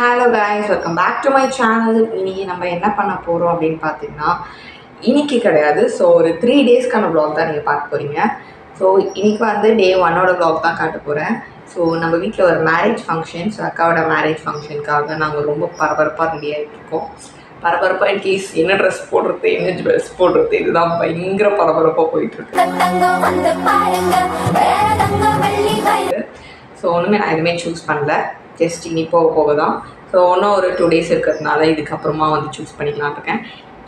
Hello guys, welcome back to my channel. இன்னைக்கு நம்ம என்ன பண்ண போறோம் அப்படினு பாத்தீங்கன்னா இன்னைக்கு கிடையாது. சோ ஒரு 3 டேஸ்க்கான vlog தான் நீங்க பார்க்க போறீங்க. சோ இன்னைக்கு வந்து டே 1 ஓட vlog தான் காட்ட போறேன். சோ நம்ம வீட்ல ஒரு மேரேஜ் ஃபங்க்ஷன், அக்காவோட மேரேஜ் ஃபங்க்ஷனுக்காக நாங்க ரொம்ப பரபரப்பா ரெடி ஆயிட்டு இருக்கோம். பரபரப்பா இன்கேஸ் என்ன ட்ரெஸ் போடுறது, என்ன ட்ரெஸ் போடுறது, இதுதான் பயங்கர பரபரப்பா போயிட்டு இருக்கு. ஸோ ஒன்றுமே நான் எதுவுமே சூஸ் பண்ணல, ஜஸ்ட் இனி போக தான். ஸோ இன்னும் ஒரு 2 டேஸ் இருக்கிறதுனால இதுக்கப்புறமா வந்து சூஸ் பண்ணிக்கலான் இருக்கேன்.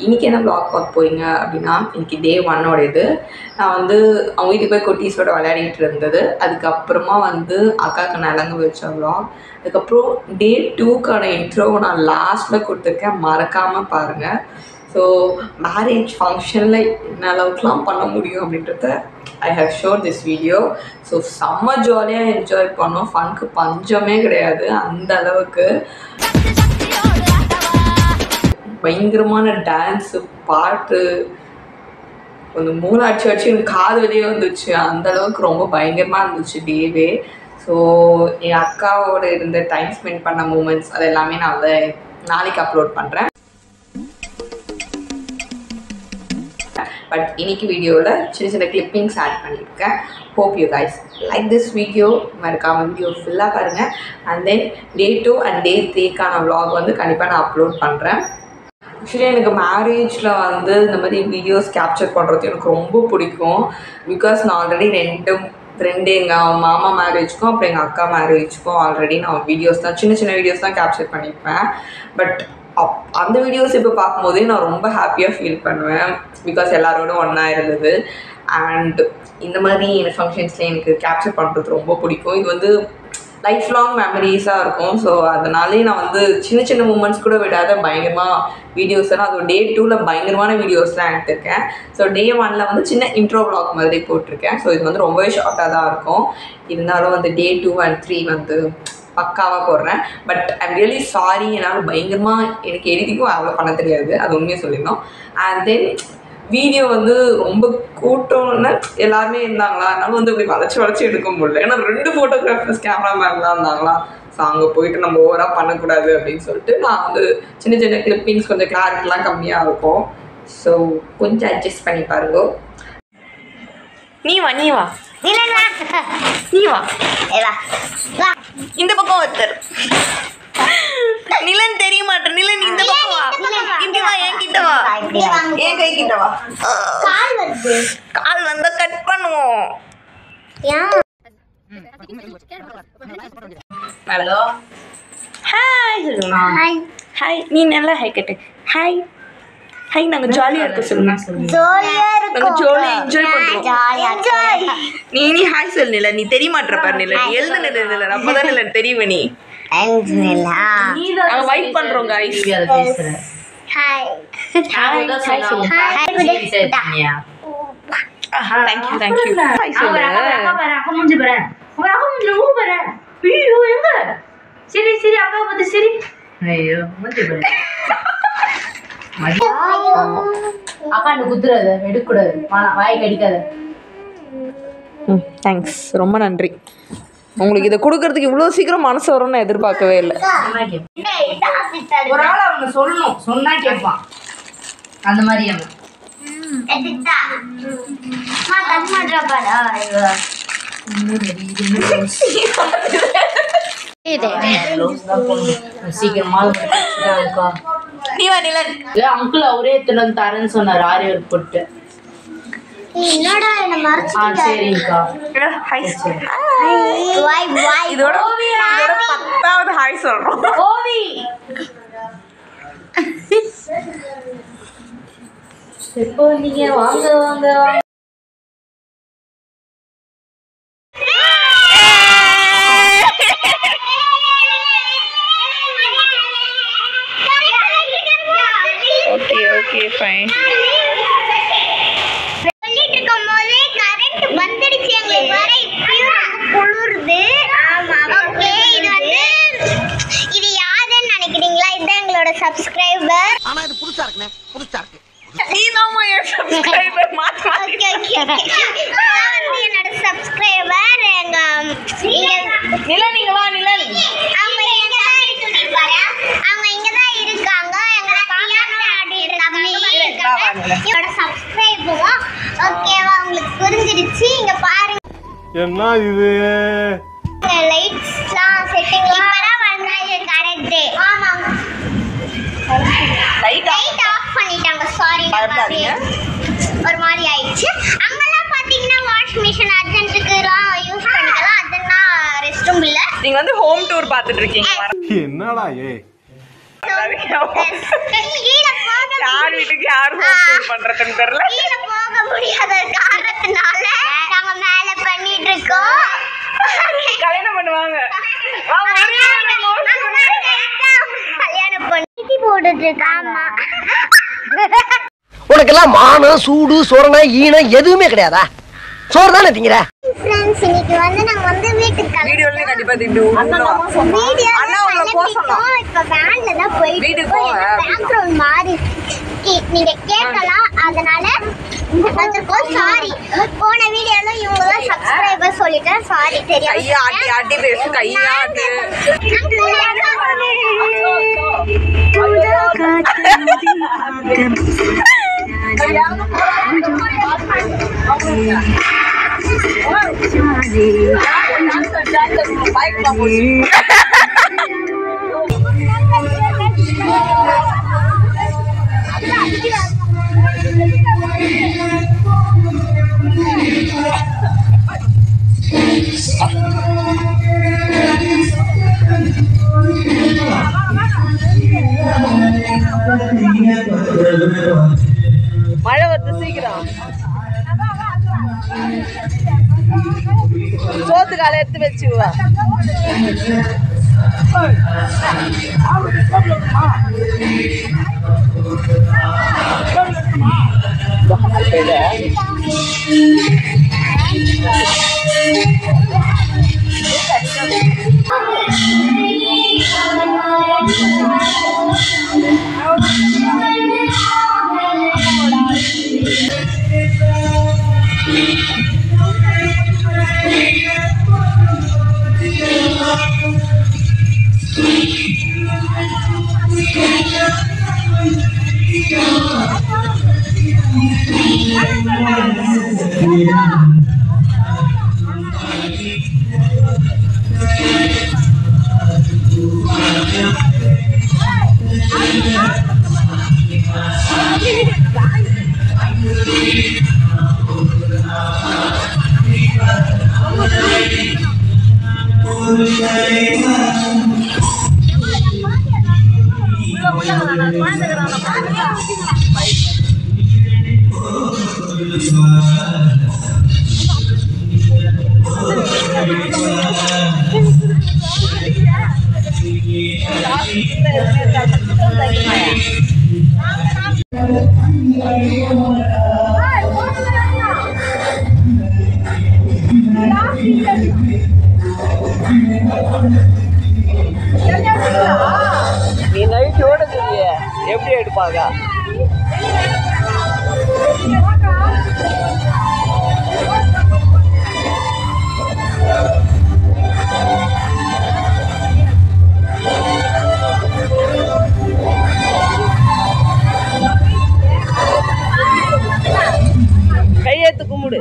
இன்றைக்கி என்ன vlog பார்க்க போகிறீங்க அப்படின்னா, இன்றைக்கி டே 1ஓட இது. நான் வந்து அவங்க வீட்டுக்கு போய் குட்டீஸோட விளையாடிட்டு இருந்தது. அதுக்கப்புறமா வந்து அக்காவுக்கு நலங்கு வச்ச vlog. அதுக்கப்புறம் டே 2க்கான இன்ட்ரோவை நான் லாஸ்ட்டில் கொடுத்துருக்கேன், மறக்காமல் பாருங்கள். ஸோ மேரேஜ் ஃபங்க்ஷனில் என்ன அளவுக்குலாம் பண்ண முடியும் அப்படின்றத I have shot this video. So செம்ம ஜாலியாக என்ஜாய் பண்ணோம், ஃபனுக்கு பஞ்சமே கிடையாது. அந்த அளவுக்கு பயங்கரமான டான்ஸு, பாட்டு, கொஞ்சம் மூணாட்சி வச்சு எனக்கு காது வெளியே வந்துச்சு. அந்த அளவுக்கு ரொம்ப பயங்கரமாக இருந்துச்சு டேவே. ஸோ என் அக்காவோட இருந்த டைம் ஸ்பெண்ட் பண்ண மூமெண்ட்ஸ் அது எல்லாமே நான் அதை நாளைக்கு அப்லோட் பண்ணுறேன். பட் இன்னைக்கு வீடியோவில் சின்ன சின்ன கிளிப்பிங்ஸ் ஆட் பண்ணியிருக்கேன். Hope you guys like this video. மறக்காமல் வீடியோ ஃபுல்லாக பாருங்கள். And then day 2 and day 3க்கான vlog வந்து கண்டிப்பாக நான் அப்லோட் பண்ணுறேன். ஆக்சுவலி எனக்கு மேரேஜில் வந்து இந்த மாதிரி வீடியோஸ் கேப்சர் பண்ணுறது எனக்கு ரொம்ப பிடிக்கும். பிகாஸ் நான் ஆல்ரெடி ரெண்டு எங்கள் மாமா மேரேஜ்க்கும் அப்புறம் எங்கள் அக்கா மேரேஜ்க்கும் ஆல்ரெடி நான் வீடியோஸ் தான் சின்ன வீடியோஸ் தான் கேப்சர் பண்ணியிருப்பேன். பட் அந்த வீடியோஸ் இப்போ பார்க்கும்போதே நான் ரொம்ப ஹாப்பியாக ஃபீல் பண்ணுவேன். பிகாஸ் எல்லாரோடும் ஒன்றா இருந்தது. அண்ட் இந்த மாதிரி எனக்கு ஃபங்க்ஷன்ஸில் எனக்கு கேப்சர் பண்ணுறது ரொம்ப பிடிக்கும். இது வந்து லைஃப் லாங் மெமரிஸாக இருக்கும். ஸோ அதனாலே நான் வந்து சின்ன மூமெண்ட்ஸ் கூட விடாத பயங்கரமாக வீடியோஸ் எல்லாம், அது டே 2ல் பயங்கரமான வீடியோஸ்லாம் எடுத்திருக்கேன். ஸோ டே 1ல் வந்து சின்ன இன்ட்ரோ vlog மாதிரி போட்டிருக்கேன். ஸோ இது வந்து ரொம்பவே ஷார்ட்டாக தான் இருக்கும். இருந்தாலும் வந்து டே 2 and 3 வந்து பக்காவாக போடுறேன். பட் ஐம் ரியலி சாரி, என்னால் பயங்கரமாக எனக்கு எடிட்டிங்கும் அவ்வளோ பண்ண தெரியாது, அது உண்மையாக சொல்லிடணும். அண்ட் தென் வீடியோ வந்து ரொம்ப கூட்டம்னு எல்லாருமே இருந்தாங்களா, அதனால வந்து அப்படி வளைச்சி எடுக்க முடியல. ஏன்னா 2 ஃபோட்டோகிராஃபர்ஸ் கேமராமேன்லாம் இருந்தாங்களா. ஸோ அங்கே போயிட்டு நம்ம ஓவராக பண்ணக்கூடாது அப்படின்னு சொல்லிட்டு நான் வந்து சின்ன கிளிப்பிங்ஸ் கொஞ்சம் கிளாரிட்டிலாம் கம்மியாக இருக்கும். ஸோ கொஞ்சம் அட்ஜஸ்ட் பண்ணி பாருங்க. நீ வா இந்த பக்கம் ஒருத்தர் நிலன் தெரிய மாட்டேன். நிலன் இந்த பக்கம் வா, இங்க வா, என் கிட்ட வா, என் கை கிட்ட வா. கால் வந்தா கட் பண்ணுவோம். ஹலோ, ஹாய் சொல்லுங்க. ஹாய், நீ நல்லா ஹாய் கட்டு. ஹாய் ஹாய், நாங்க ஜாலியா இருக்க சொல்லுங்க. நாங்க ஜாலியா என்ஜாய் பண்றோம். நீ ஹாய் சொல்லு. இல்ல நீ தெரிய மாட்டற பாரு. இல்ல நீ எழுதுனது இல்ல, அப்பதான் இல்ல தெரியுமே. நீ நாங்க வெயிட் பண்றோம் गाइस. ஹாய் ஹாய் சொல்லு. Thank you. ஹாய் சொல்லு. அக்கா மூஞ்சி பாரு. அக்கா மூஞ்சில ஊ பாரு. ஐயோ எங்க? சரி அக்கா வந்து சரி. ஐயோ மூஞ்சி பாரு. அக்கா நீ குத்துறாத, எடுக்க கூடாது, வாய் கடிக்காத. தேங்க்ஸ், ரொம்ப நன்றி. உங்களுக்கு இதை கொடுக்கறதுக்கு இவ்வளோ சீக்கிரம் மனசு வரும்னு நான் எதிர்பார்க்கவே இல்லை. ஒரு ஆள் அவங்க சொல்லணும், சொன்னா கேட்பான். அந்த மாதிரி அவன் சீக்கிரமா நீ வா நிலன். அங்கிள் அவரே தினம் தரேன்னு சொன்னார். ஆரியர் போட்டு சரிங்கக்கா. இதோட 10வது ஹாய் சொல்றோம். எப்போ நீங்க வாங்க ஓகே ஃபைன். சொல்லிட்டு இருக்கும்போது கரண்ட் வந்துடுச்சு. எங்களுக்கு வர இப்பயும் குளிருது. ஆமா ஓகே. இது யாருன்னு நினைக்கிறீங்களா? இதுதான் எங்களோட சப்ஸ்கிரைபர். ஆனா இது புதுசா இருக்கு. நீ தான் என் சப்ஸ்கிரைபர். ஓகே வந்து என்னோட சப்ஸ்கிரைபர். எங்க நிலன் நீங்க வா. நிலன் அவங்க எங்க தான் சொல்லிருப்பாரு. என்ன இது லைட்ஸ்லாம் செட்டிங் இப்பதான் வந்தாங்க கரெக்ட் ஆமா லைட் ஆஃப் பண்ணிட்டாங்க சாரி ஒரு மாதிரி ஆயிடுச்சு அங்கெல்லாம் பாத்தீங்கன்னா வாஷ் மிஷின் அர்ஜென்ட்டுக்குலாம் யூஸ் பண்ணிக்கலாம் அதெல்லாம் ரெஸ்ட் ரூம் இல்ல நீங்க வந்து ஹோம் டூர் பார்த்துட்டு இருக்கீங்க என்னடா ஏ யார் வீட்டுக்கு யார் ஹோம் டூர் பண்றதுன்னு தெரியல கீழே போக முடியாத காரணத்தினால நாங்க மேல பண்ணிட்டு இருக்கோம் கல்யாணம் பண்ணுவாங்க கல்யாணம் பண்ணி போட்டுட்டு இருக்காமா உனக்கெல்லாம் மானம் சூடு சொரணை ஈனம் எதுவுமே கிடையாதா சோறு தானே திங்கிற ஃப்ரெண்ட்ஸ் இன்னைக்கு வந்து நாங்க வந்து வீட்டுக்கு வீடியோல கண்டிப்பா திட்டு அண்ணா உள்ள போக சொன்னோம் இப்ப வேன்ல தான் போயிட்டு வீட்டுக்கு போங்க பேக்ரவுண்ட் மாறி நீங்க கேட்கலாம் அதனால வந்திருக்கோம் சாரி போன வீடியோல இவங்க தான் சப்ஸ்கிரைபர் சொல்லிட்டேன் சாரி தெரியும் கையா ஆட்டி ஆட்டி பேசு கையா ஆட்டு மழை வருது சீக்கிரம் சோத்து காலை எடுத்து வச்சுவா நீ நைட் ஓடுது எப்படி எடுப்பாங்க கையெழுத்து கும்பிடு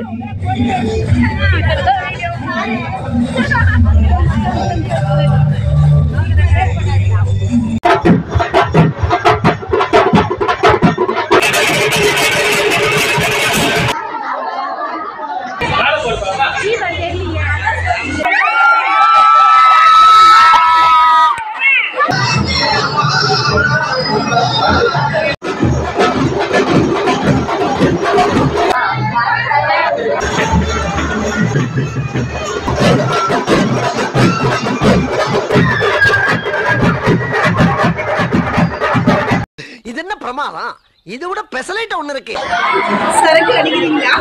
இது என்ன பிரமாதம் இதை விட பெசலைட் ஒண்ணு இருக்கு சரக்கு அடிக்கிறீங்களா